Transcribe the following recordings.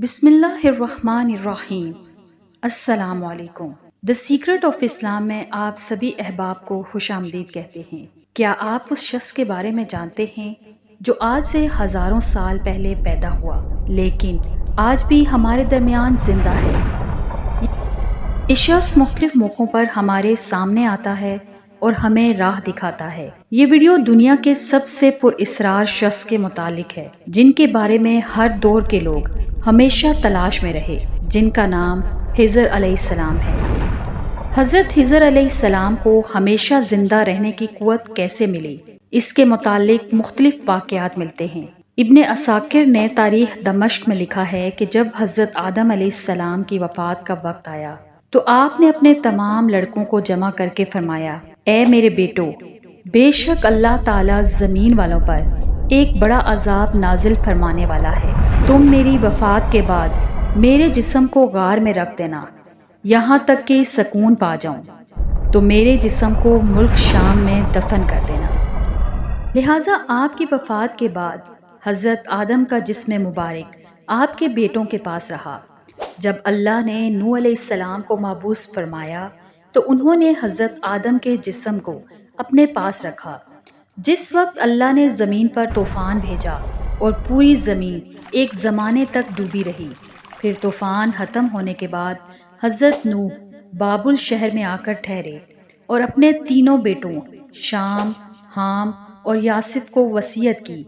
بسم اللہ الرحمن الرحیم۔ السلام علیکم۔ دی سیکرٹ آف اسلام میں آپ سبھی احباب کو خوش آمدید کہتے ہیں۔ کیا آپ اس شخص کے بارے میں جانتے ہیں جو آج سے ہزاروں سال پہلے پیدا ہوا لیکن آج بھی ہمارے درمیان زندہ ہے؟ یہ شخص مختلف موقعوں پر ہمارے سامنے آتا ہے اور ہمیں راہ دکھاتا ہے۔ یہ ویڈیو دنیا کے سب سے پر اسرار شخص کے متعلق ہے جن کے بارے میں ہر دور کے لوگ ہمیشہ تلاش میں رہے، جن کا نام خضر علیہ السلام ہے۔ حضرت خضر علیہ السلام کو ہمیشہ زندہ رہنے کی قوت کیسے ملی؟ اس کے متعلق مختلف واقعات ملتے ہیں۔ ابن عساکر نے تاریخ دمشق میں لکھا ہے کہ جب حضرت آدم علیہ السلام کی وفات کا وقت آیا تو آپ نے اپنے تمام لڑکوں کو جمع کر کے فرمایا، اے میرے بیٹو، بے شک اللہ تعالیٰ زمین والوں پر ایک بڑا عذاب نازل فرمانے والا ہے۔ تم میری وفات کے بعد میرے جسم کو غار میں رکھ دینا یہاں تک کہ سکون پا جاؤں، تو میرے جسم کو ملک شام میں دفن کر دینا۔ لہٰذا آپ کی وفات کے بعد حضرت آدم کا جسم مبارک آپ کے بیٹوں کے پاس رہا۔ جب اللہ نے نوح علیہ السلام کو مبعوث فرمایا تو انہوں نے حضرت آدم کے جسم کو اپنے پاس رکھا۔ جس وقت اللہ نے زمین پر طوفان بھیجا اور پوری زمین ایک زمانے تک ڈوبی رہی، پھر طوفان ختم ہونے کے بعد حضرت نوح بابل شہر میں آ کر ٹھہرے اور اپنے تینوں بیٹوں شام، حام اور یاسف کو وصیت کی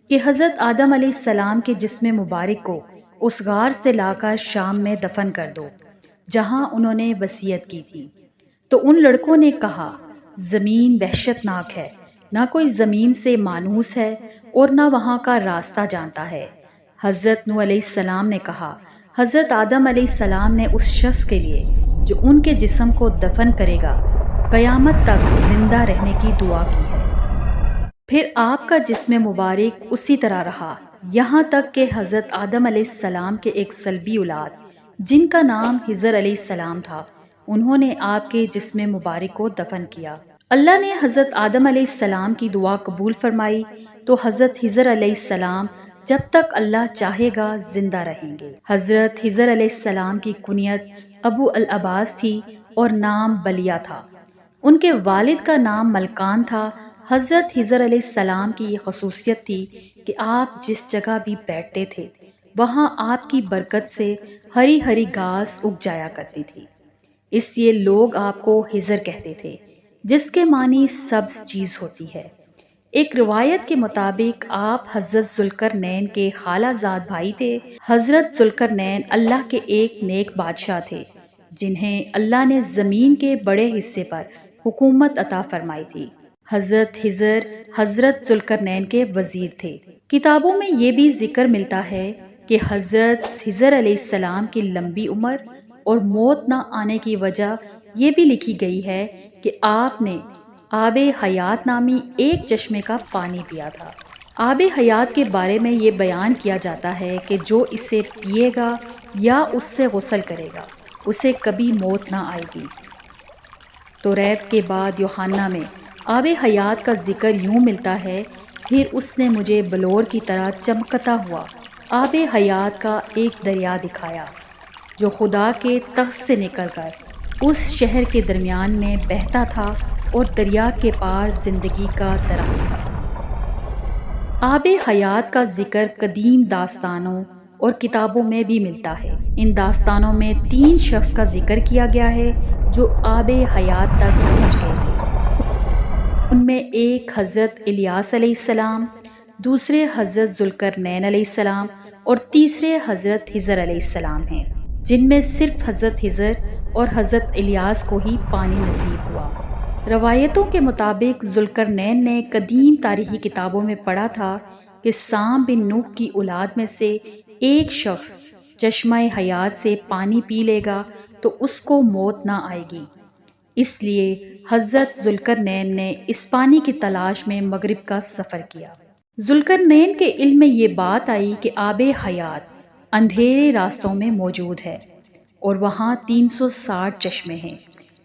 کہ حضرت آدم علیہ السلام کے جسم مبارک کو اس غار سے لا کر شام میں دفن کر دو جہاں انہوں نے وصیت کی تھی۔ تو ان لڑکوں نے کہا، زمین وحشت ناک ہے، نہ کوئی زمین سے مانوس ہے اور نہ وہاں کا راستہ جانتا ہے۔ حضرت نوح علیہ السلام نے کہا، حضرت آدم علیہ السلام نے اس شخص کے لیے جو ان کے جسم کو دفن کرے گا قیامت تک زندہ رہنے کی دعا کی ہے۔ پھر آپ کا جسم مبارک اسی طرح رہا یہاں تک کہ حضرت آدم علیہ السلام کے ایک صلبی اولاد جن کا نام خضر علیہ السلام تھا، انہوں نے آپ کے جسم مبارک کو دفن کیا۔ اللہ نے حضرت آدم علیہ السلام کی دعا قبول فرمائی تو حضرت خضر علیہ السلام جب تک اللہ چاہے گا زندہ رہیں گے۔ حضرت خضر علیہ السلام کی کنیت ابو العباس تھی اور نام بلیہ تھا۔ ان کے والد کا نام ملکان تھا۔ حضرت خضر علیہ السلام کی یہ خصوصیت تھی کہ آپ جس جگہ بھی بیٹھتے تھے وہاں آپ کی برکت سے ہری ہری گھاس اگ جایا کرتی تھی، اس لیے لوگ آپ کو خضر کہتے تھے، جس کے معنی سبز چیز ہوتی ہے۔ ایک روایت کے مطابق آپ حضرت ذوالقرنین کے خالہ زاد بھائی تھے۔ حضرت ذوالقرنین اللہ کے ایک نیک بادشاہ تھے جنہیں اللہ نے زمین کے بڑے حصے پر حکومت عطا فرمائی تھی۔ حضرت خضر حضرت ذوالقرنین کے وزیر تھے۔ کتابوں میں یہ بھی ذکر ملتا ہے کہ حضرت خضر علیہ السلام کی لمبی عمر اور موت نہ آنے کی وجہ یہ بھی لکھی گئی ہے کہ آپ نے آب حیات نامی ایک چشمے کا پانی پیا تھا۔ آب حیات کے بارے میں یہ بیان کیا جاتا ہے کہ جو اسے پیے گا یا اس سے غسل کرے گا اسے کبھی موت نہ آئے گی۔ توریت کے بعد یوحنا میں آب حیات کا ذکر یوں ملتا ہے، پھر اس نے مجھے بلور کی طرح چمکتا ہوا آب حیات کا ایک دریا دکھایا جو خدا کے تخت سے نکل کر اس شہر کے درمیان میں بہتا تھا اور دریا کے پار زندگی کا درخت تھا۔ آب حیات کا ذکر قدیم داستانوں اور کتابوں میں بھی ملتا ہے۔ ان داستانوں میں 3 شخص کا ذکر کیا گیا ہے جو آب حیات تک پہنچ گئے تھے۔ ان میں ایک حضرت الیاس علیہ السلام، دوسرے حضرت ذوالقرنین علیہ السلام اور تیسرے حضرت خضر علیہ السلام ہیں، جن میں صرف حضرت خضر اور حضرت الیاس کو ہی پانی نصیب ہوا۔ روایتوں کے مطابق ذوالقرنین نے قدیم تاریخی کتابوں میں پڑھا تھا کہ سام بن نوح کی اولاد میں سے ایک شخص چشمہ حیات سے پانی پی لے گا تو اس کو موت نہ آئے گی، اس لیے حضرت ذوالقرنین نے اس پانی کی تلاش میں مغرب کا سفر کیا۔ ذوالقرنین کے علم میں یہ بات آئی کہ آب حیات اندھیرے راستوں میں موجود ہے اور وہاں 360 چشمے ہیں،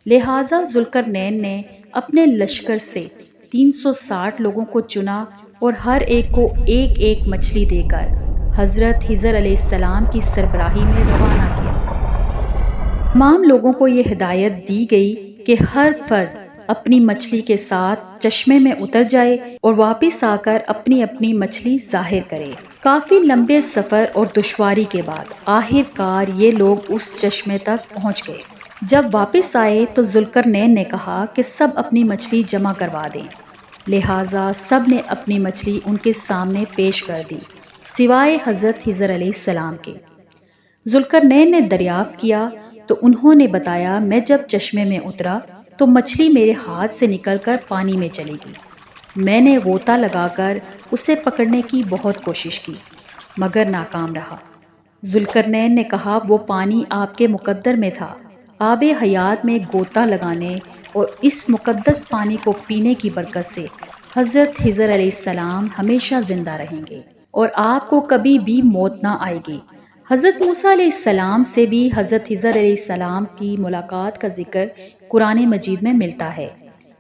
لہٰذا ذوالقرنین نے اپنے لشکر سے 360 لوگوں کو چنا اور ہر ایک کو ایک ایک مچھلی دے کر حضرت خضر علیہ السلام کی سربراہی میں روانہ کیا۔ تمام لوگوں کو یہ ہدایت دی گئی کہ ہر فرد اپنی مچھلی کے ساتھ چشمے میں اتر جائے اور واپس آ کر اپنی اپنی مچھلی ظاہر کرے۔ کافی لمبے سفر اور دشواری کے بعد آخر کار یہ لوگ اس چشمے تک پہنچ گئے۔ جب واپس آئے تو ذوالقرنین نے کہا کہ سب اپنی مچھلی جمع کروا دیں، لہٰذا سب نے اپنی مچھلی ان کے سامنے پیش کر دی سوائے حضرت خضر علیہ السلام کے۔ ذوالقرنین نے دریافت کیا تو انہوں نے بتایا، میں جب چشمے میں اترا تو مچھلی میرے ہاتھ سے نکل کر پانی میں چلی گئی۔ میں نے غوطہ لگا کر اسے پکڑنے کی بہت کوشش کی مگر ناکام رہا۔ ذوالقرنین نے کہا، وہ پانی آپ کے مقدر میں تھا، آب حیات میں غوطہ لگانے اور اس مقدس پانی کو پینے کی برکت سے حضرت خضر علیہ السلام ہمیشہ زندہ رہیں گے اور آپ کو کبھی بھی موت نہ آئے گی۔ حضرت موسیٰ علیہ السلام سے بھی حضرت خضر علیہ السلام کی ملاقات کا ذکر قرآن مجید میں ملتا ہے،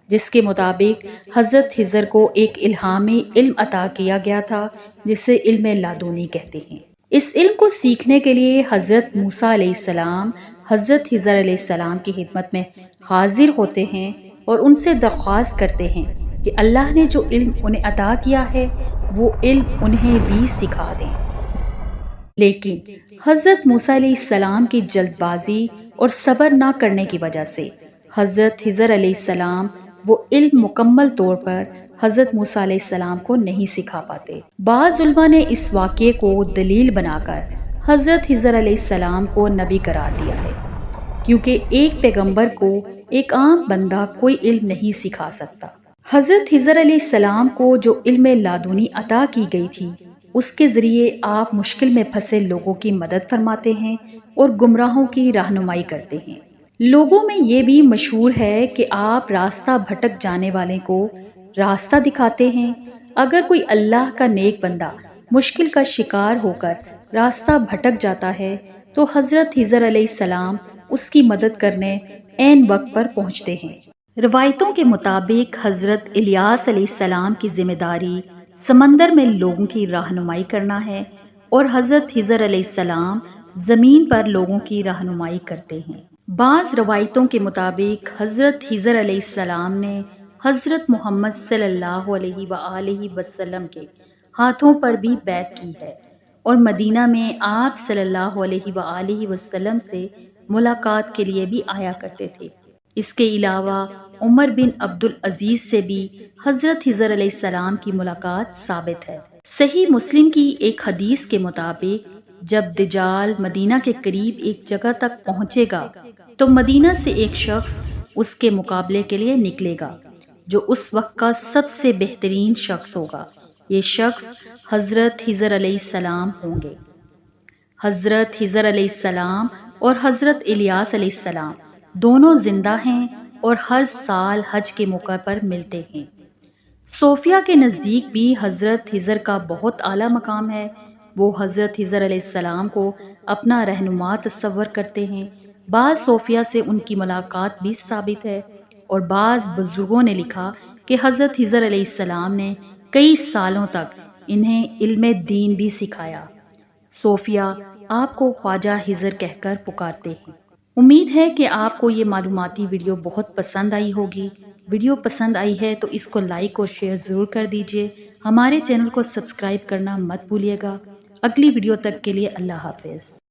جس کے مطابق حضرت خضر کو ایک الہامی علم عطا کیا گیا تھا جسے علم لادونی کہتے ہیں۔ اس علم کو سیکھنے کے لیے حضرت موسیٰ علیہ السلام حضرت خضر علیہ السلام کی خدمت میں حاضر ہوتے ہیں اور ان سے درخواست کرتے ہیں کہ اللہ نے جو علم انہیں عطا کیا ہے وہ علم انہیں بھی سکھا دیں۔ لیکن حضرت موسیٰ علیہ السلام کی جلد بازی اور صبر نہ کرنے کی وجہ سے حضرت خضر علیہ السلام وہ علم مکمل طور پر حضرت موسیٰ علیہ السلام کو نہیں سکھا پاتے۔ بعض علماء نے اس واقعے کو دلیل بنا کر حضرت خضر علیہ السلام کو نبی قرار دیا ہے، کیونکہ ایک پیغمبر کو ایک عام بندہ کوئی علم نہیں سکھا سکتا۔ حضرت خضر علیہ السلام کو جو علم لادونی عطا کی گئی تھی، اس کے ذریعے آپ مشکل میں پھنسے لوگوں کی مدد فرماتے ہیں اور گمراہوں کی رہنمائی کرتے ہیں۔ لوگوں میں یہ بھی مشہور ہے کہ آپ راستہ بھٹک جانے والے کو راستہ دکھاتے ہیں۔ اگر کوئی اللہ کا نیک بندہ مشکل کا شکار ہو کر راستہ بھٹک جاتا ہے تو حضرت خضر علیہ السلام اس کی مدد کرنے عین وقت پر پہنچتے ہیں۔ روایتوں کے مطابق حضرت الیاس علیہ السلام کی ذمہ داری سمندر میں لوگوں کی رہنمائی کرنا ہے اور حضرت خضر علیہ السلام زمین پر لوگوں کی رہنمائی کرتے ہیں۔ بعض روایتوں کے مطابق حضرت خضر علیہ السلام نے حضرت محمد صلی اللہ علیہ وآلہ وسلم کے ہاتھوں پر بھی بیعت کی ہے اور مدینہ میں آپ صلی اللہ علیہ وآلہ وسلم سے ملاقات کے لیے بھی آیا کرتے تھے۔ اس کے علاوہ عمر بن عبد العزیز سے بھی حضرت خضر علیہ السلام کی ملاقات ثابت ہے۔ صحیح مسلم کی ایک حدیث کے مطابق جب دجال مدینہ کے قریب ایک جگہ تک پہنچے گا تو مدینہ سے ایک شخص اس کے مقابلے کے لیے نکلے گا جو اس وقت کا سب سے بہترین شخص ہوگا۔ یہ شخص حضرت خضر علیہ السلام ہوں گے۔ حضرت خضر علیہ السلام اور حضرت الیاس علیہ السلام دونوں زندہ ہیں اور ہر سال حج کے موقع پر ملتے ہیں۔ صوفیہ کے نزدیک بھی حضرت خضر کا بہت اعلیٰ مقام ہے۔ وہ حضرت خضر علیہ السلام کو اپنا رہنما تصور کرتے ہیں۔ بعض صوفیہ سے ان کی ملاقات بھی ثابت ہے اور بعض بزرگوں نے لکھا کہ حضرت خضر علیہ السلام نے کئی سالوں تک انہیں علم دین بھی سکھایا۔ صوفیہ آپ کو خواجہ خضر کہہ کر پکارتے ہیں۔ امید ہے کہ آپ کو یہ معلوماتی ویڈیو بہت پسند آئی ہوگی۔ ویڈیو پسند آئی ہے تو اس کو لائک اور شیئر ضرور کر دیجیے۔ ہمارے چینل کو سبسکرائب کرنا مت بھولیے گا۔ اگلی ویڈیو تک کے لیے اللہ حافظ۔